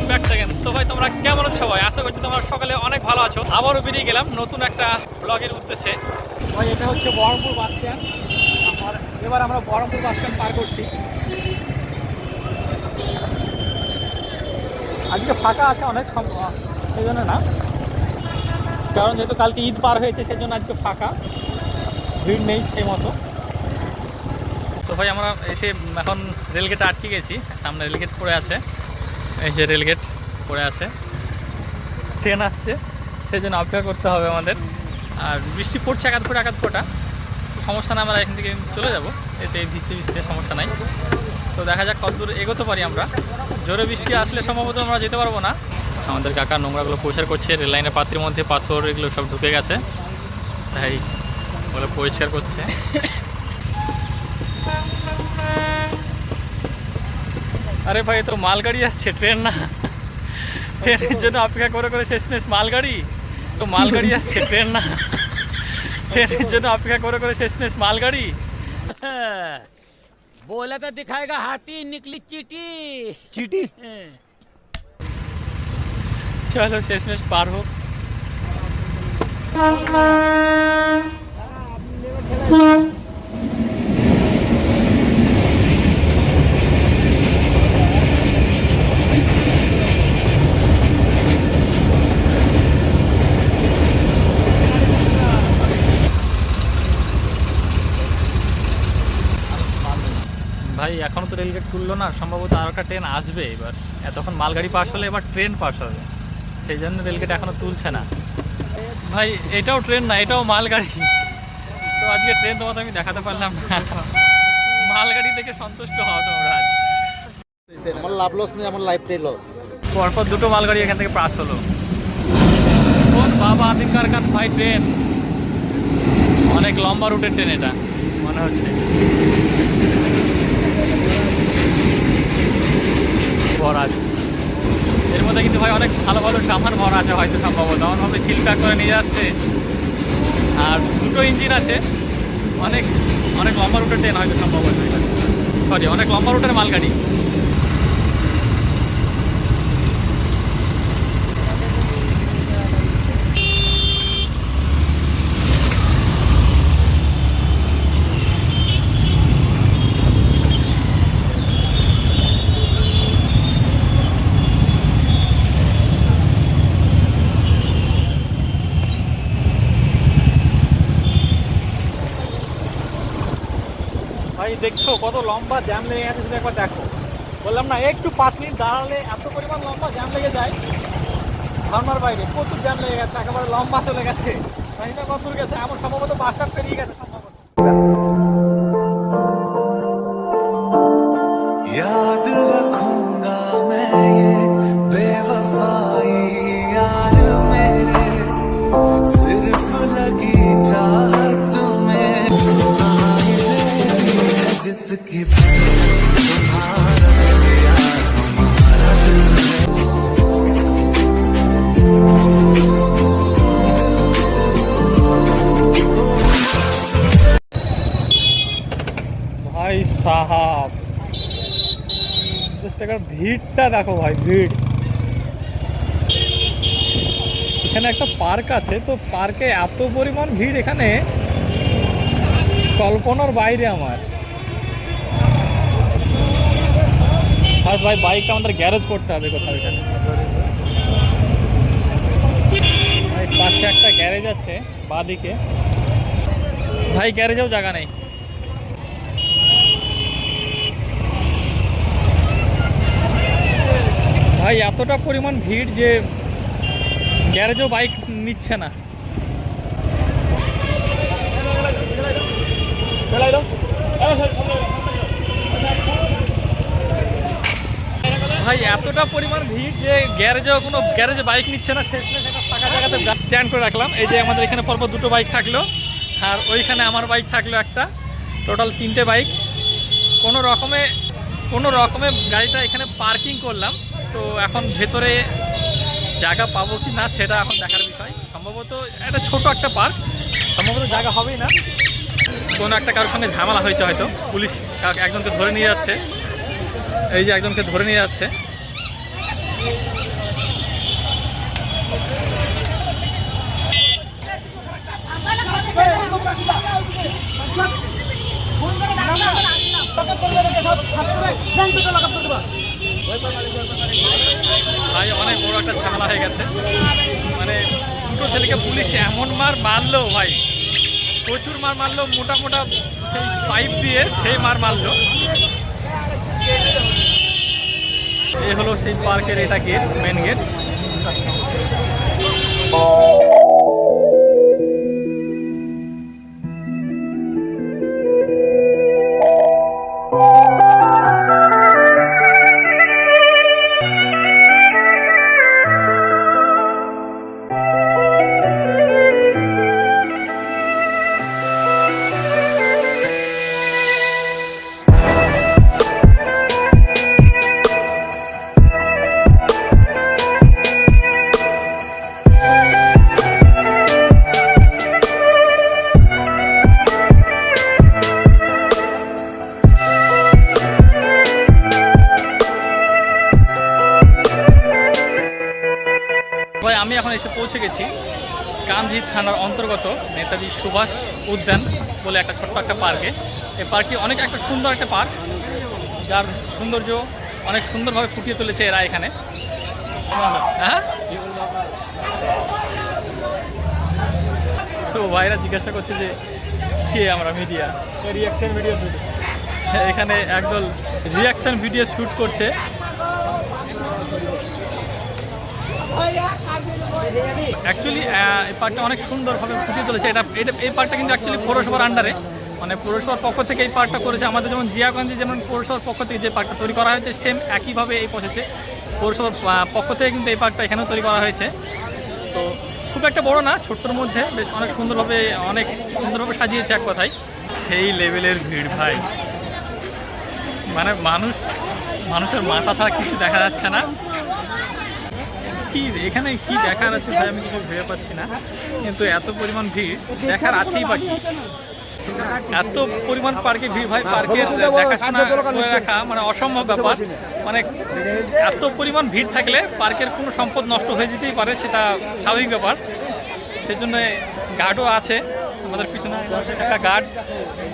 Welcome back second. তো ভাই তোমরা কেমন আছো সবাই? আশা করছি তোমরা সকালে অনেক ভালো আছো। আবারও বেরিয়ে গেলাম নতুন একটা ব্লগের উদ্দেশ্যে। ভাই এটা হচ্ছে বহরমপুর বাস স্ট্যান্ড। এবার আমরা বহরমপুর বাস স্ট্যান্ড পার করছি। আজকে ফাঁকা আছে অনেক, সেই জন্য না, কারণ যেহেতু কালকে ঈদ পার হয়েছে সেই জন্য আজকে ফাঁকা, ভিড় নেই সেই মতো। তো ভাই আমরা এসে এখন রেলগেটে আটকে গেছি। সামনে রেলগেট পড়ে আছে, এই যে রেলগেট পড়ে আছে, ট্রেন আসছে, সেই জন্য অপেক্ষা করতে হবে আমাদের। আর বৃষ্টি পড়ছে একাধ ফোঁটা, সমস্যা না, আমরা এখান থেকে চলে যাব, এতে ভিজতে ভিজতে সমস্যা নাই। তো দেখা যাক কতদূর এগোতে পারি আমরা। জোরে বৃষ্টি আসলে সম্ভবত আমরা যেতে পারবো না। আমাদের কাকা নোংরাগুলো পরিষ্কার করছে, রেল লাইনের পাত্রের মধ্যে পাথর এগুলো সব ঢুকে গেছে, তাই ওগুলো পরিষ্কার করছে। আরে ভাই তো মালগাড়ি আসছে, ট্রেন না। ট্রেনের জন্য অপেক্ষা করে করে শেষমেশ মালগাড়ি, তো মালগাড়ি আসছে, ট্রেন না। ট্রেনের জন্য অপেক্ষা করে করে শেষমেশ মালগাড়ি। बोला तो दिखाएगा हाथी, निकली चीटी। चीटी চলো শেষমেশ পার হোক। ভাই এখনও তো রেলগেট খুললো না, সম্ভবত আর একটা ট্রেন আসবে এবার। এতক্ষণ মালগাড়ি পাস হলে এবার ট্রেন পাস হবে, সেই জন্য রেলগেট এখনও তুলছে না। ভাই এটাও ট্রেন না, এটাও মালগাড়ি। তো আজকে ট্রেন তোমাকে আমি দেখাতে পারলাম না, মালগাড়ি দেখে সন্তুষ্ট হও তোমরা। আজ আমার লাভ লস নেই, আমার লাইফটাই লস। পরপর দুটো মালগাড়ি এখান থেকে পাস হলো। কোন বাবা আদিকার কান ভাই ট্রেন, অনেক লম্বা রুটের ট্রেন এটা মনে হচ্ছে। ভরাজ এর মধ্যে কিন্তু ভাই অনেক ভালো ভালো সামান ভরা আছে, হয়তো সম্ভবত এমনভাবে সিল প্যাক করে নিয়ে যাচ্ছে। আর দুটো ইঞ্জিন আছে, অনেক অনেক লম্বা রুটের ট্রেন হয়তো সম্ভবত, সরি অনেক লম্বা রুটের মালগাড়ি। ভাই দেখছো কত লম্বা জ্যাম লেগে গেছে, তুমি একবার দেখো। বললাম না একটু 5 মিনিট দাঁড়ালে এত পরিমাণ লম্বা জ্যাম লেগে যায়, ধারণার বাইরে। প্রচুর জ্যাম লেগে গেছে, একেবারে লম্বা চলে গেছে, জানি না কত দূর গেছে। আমার সম্ভবত বাসটা পেরিয়ে গেছে সম্ভবত। याद रखूंगा मैं ये बेवफाई यार मेरे, सिर्फ लगी चाहत में जिसकी तुम्हारा यार हमारा दिल ভাই সাহাব ভিড়টা দেখো ভাই, ভিড়। এখানে একটা পার্ক আছে, তো পার্কে এত পরিমাণ ভিড় এখানে কল্পনার বাইরে আমার। ভাই বাইকটা আমাদের গ্যারেজ করতে হবে কোথাও এখানে। পাশে একটা গ্যারেজ আছে বাঁদিকে, ভাই গ্যারেজেও জায়গা নেই। ভাই এতটা পরিমাণ ভিড় যে গ্যারেজও বাইক নিচ্ছে না। ভাই এতটা পরিমাণ ভিড় যে গ্যারেজে বাইক নিচ্ছে না। শেষমেশ একটা ফাঁকা জায়গাতে স্ট্যান্ড করে রাখলাম। এই যে আমাদের এখানে পরপর দুটো বাইক থাকলো, আর ওইখানে আমার বাইক থাকলো একটা, টোটাল 3টে বাইক। কোনো রকমে গাড়িটা এখানে পার্কিং করলাম। তো এখন ভেতরে জায়গা পাবো কি না সেটা এখন দেখার বিষয়। সম্ভবত একটা ছোট একটা পার্ক, সম্ভবত জায়গা হবেই না। কোনো একটা কারোর সঙ্গে ঝামেলা হয়েছে হয়তো, পুলিশ একজনকে ধরে নিয়ে যাচ্ছে, এই যে একজনকে ধরে নিয়ে যাচ্ছে। একটা ঝামেলা হয়ে গেছে। মানে দুটো ছেলেকে পুলিশ এমন মার মারলো ভাই, প্রচুর মার মারলো, মোটা মোটা সেই পাইপ দিয়ে সেই মার মারলো। এই হলো সেই পার্কের এটা গেট, মেন গেট। ভাই আমি এখন এসে পৌঁছে গেছি কান্ধি থানার অন্তর্গত নেতাজি সুভাষ উদ্যান বলে একটা ছোট্ট একটা পার্কে। এই পার্কটি অনেক একটা সুন্দর একটা পার্ক, যার সৌন্দর্য অনেক সুন্দরভাবে ফুটিয়ে তুলেছে এরা এখানে। হ্যাঁ, তো ভাইরা জিজ্ঞাসা করছে যে কে আমরা, মিডিয়া, রিয়াকশন ভিডিও শুট। এখানে একদল রিয়াকশন ভিডিও শ্যুট করছে। অ্যাকচুয়ালি এই পার্কটা অনেক সুন্দরভাবে ফুটিয়ে তুলেছে। এই পার্কটা কিন্তু অ্যাকচুয়ালি পৌরসভার আন্ডারে, মানে পৌরসভার পক্ষ থেকে এই পার্কটা করেছে। আমাদের যেমন জিয়াগঞ্জে যেমন পৌরসভার পক্ষ থেকে যে পার্কটা তৈরি করা হয়েছে, সেম একইভাবে এই প্রসেসে পৌরসভার পক্ষ থেকে কিন্তু এই পার্কটা এখানেও তৈরি করা হয়েছে। তো খুব একটা বড় না, ছোট্টর মধ্যে বেশ অনেক সুন্দরভাবে সাজিয়েছে এক কথায়। সেই লেভেলের ভিড় ভাই, মানে মানুষের মাথা ছাড়া কিছু দেখা যাচ্ছে না। কি এখানে কি দেখার আছে ভাই আমি কিছু ভেবে পাচ্ছি না, কিন্তু এত পরিমাণ ভিড়, দেখার আছেই বাকি। এত পরিমাণ পার্কে ভিড় ভাই, পার্কের দেখাশোনা করে রাখা মানে অসম্ভব ব্যাপার। মানে এত পরিমাণ ভিড় থাকলে পার্কের কোনো সম্পদ নষ্ট হয়ে যেতেই পারে, সেটা স্বাভাবিক ব্যাপার। সেজন্য গার্ডও আছে আমাদের পিছনে, একটা গার্ড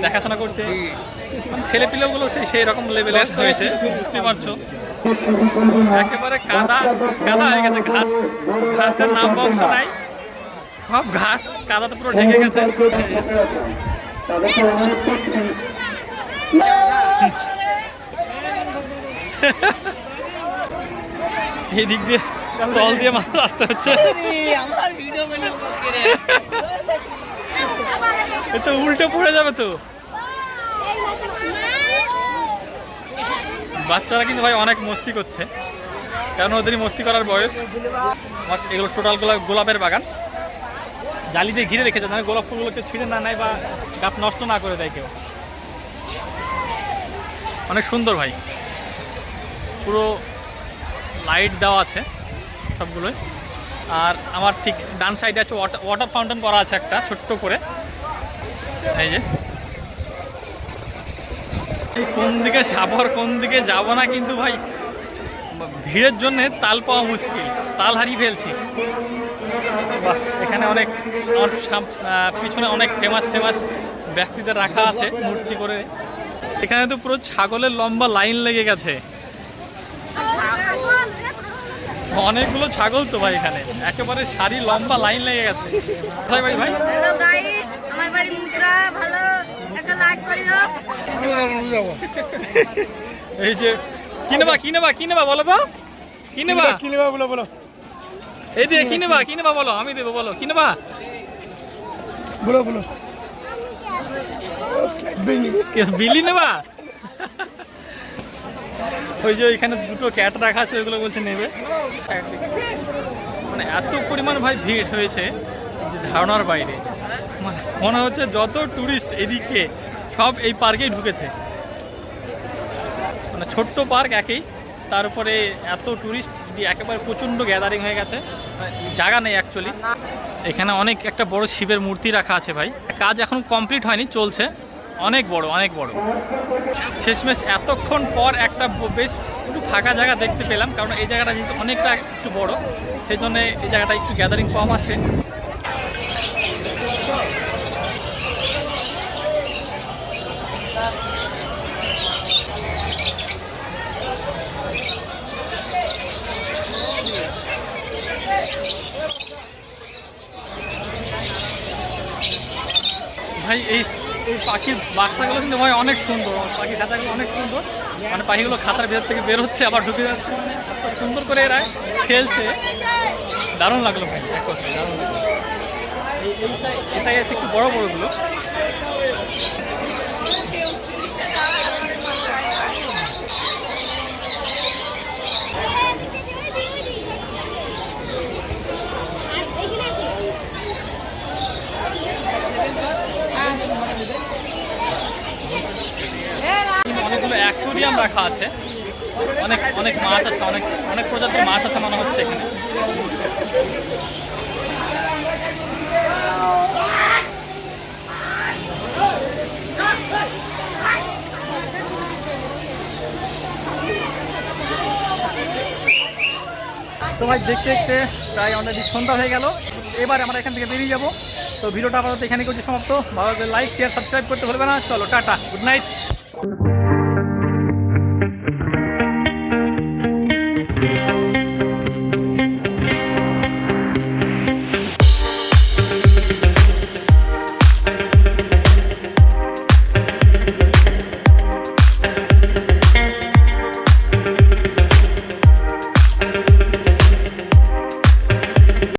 দেখাশোনা করছে। মানে ছেলেপিলেগুলো সেই রকম লেভেলের হয়েছে, বুঝতে পারছো। একেবারে কাদা হয়ে গেছে, ঘাসের নাম বংশ নাই, সব ঘাস কাদাতে পুরো ঢেকে গেছে। এই দিক দিয়ে তল দিয়ে মাছ আসতে হচ্ছে, এ তো উল্টে পড়ে যাবে তো। বাচ্চারা কিন্তু ভাই অনেক মস্তি করছে, কারণ ওদেরই মস্তি করার বয়স। এগুলো টোটাল গোলাপের বাগান, জালি দিয়ে ঘিরে রেখেছে, মানে গোলাপ ফুলগুলোকে ছিঁড়ে না নেয় বা গাছ নষ্ট না করে দেয় কেউ। অনেক সুন্দর ভাই, পুরো লাইট দেওয়া আছে সবগুলোই। আর আমার ঠিক ডান সাইডে আছে ওয়াটার ফাউন্টেন করা আছে একটা ছোট্ট করে। এই যে কোন দিকে যাবো আর কোন দিকে যাবো না, কিন্তু ভাই ভিড়ের জন্যে তাল পাওয়া মুশকিল, তাল হারিয়ে ফেলছি। বাহ, এখানে অনেক পিছনে অনেক ফেমাস ব্যক্তিদের রাখা আছে মূর্তি করে। এখানে তো পুরো ছাগলের লম্বা লাইন লেগে গেছে, অনেকগুলো ছাগল তো ভাই এখানে, একেবারে সারি লম্বা লাইন লেগে গেছে। ভাই ভাই ভাই হ্যালো গাইস, আমার বাড়ি মুদ্রা, ভালো একটা লাইক করিও। এই যে কিনেবা বলো বা কিনেবা বলো এই দিয়ে কিনেবা বলো, আমি দেবো, বলো কিনেবা বলো বিলি নেবা। ওই যে এখানে দুটো ক্যাট রাখা আছে, ওইগুলো বলছে নেবে। মানে এত পরিমাণ ভাই ভিড় হয়েছে যে ধারণার বাইরে। মানে মনে হচ্ছে যত ট্যুরিস্ট এদিকে সব এই পার্কেই ঢুকেছে। মানে ছোট্ট পার্ক একই, তার উপরে এত ট্যুরিস্ট একেবারে প্রচণ্ড গ্যাদারিং হয়ে গেছে, জায়গা নেই অ্যাকচুয়ালি। এখানে অনেক একটা বড় শিবের মূর্তি রাখা আছে ভাই, কাজ এখন কমপ্লিট হয়নি, চলছে, অনেক বড়। শেষমেশ এতক্ষণ পর একটা বেশ একটু ফাঁকা জায়গা দেখতে পেলাম, কারণ এই জায়গাটা যেহেতু অনেকটা একটু বড়, সেই জন্য এই জায়গাটা একটু গ্যাদারিং কম আছে। ভাই এই এই পাখির বাচ্চাগুলো কিন্তু ভাই অনেক সুন্দর, পাখির খাঁচাগুলো অনেক সুন্দর, মানে পাখিগুলো খাঁচার ভেতর থেকে বের হচ্ছে আবার ঢুকে যাচ্ছে, মানে এত সুন্দর করে এরা খেলছে, দারুণ লাগলো ভাই, এক কথায় দারুণ লাগলো। এটাই আছে একটু বড় বড়গুলো। অনেকগুলো অ্যাকুরিয়াম রাখা আছে, অনেক অনেক মাছ আছে, অনেক অনেক প্রজাতির মাছ আছে মনে হচ্ছে এখানে। তো ভাই দেখতে দেখতে প্রায় আমাদের সন্ধ্যা হয়ে গেল, এবার আমরা এখান থেকে বেরিয়ে যাবো। তো ভিডিওটা আপাতত এখানে করছি সমাপ্ত। ভালো লাগলে লাইক শেয়ার সাবস্ক্রাইব করতে ভুলবে না। চলো টাটা, গুড নাইট।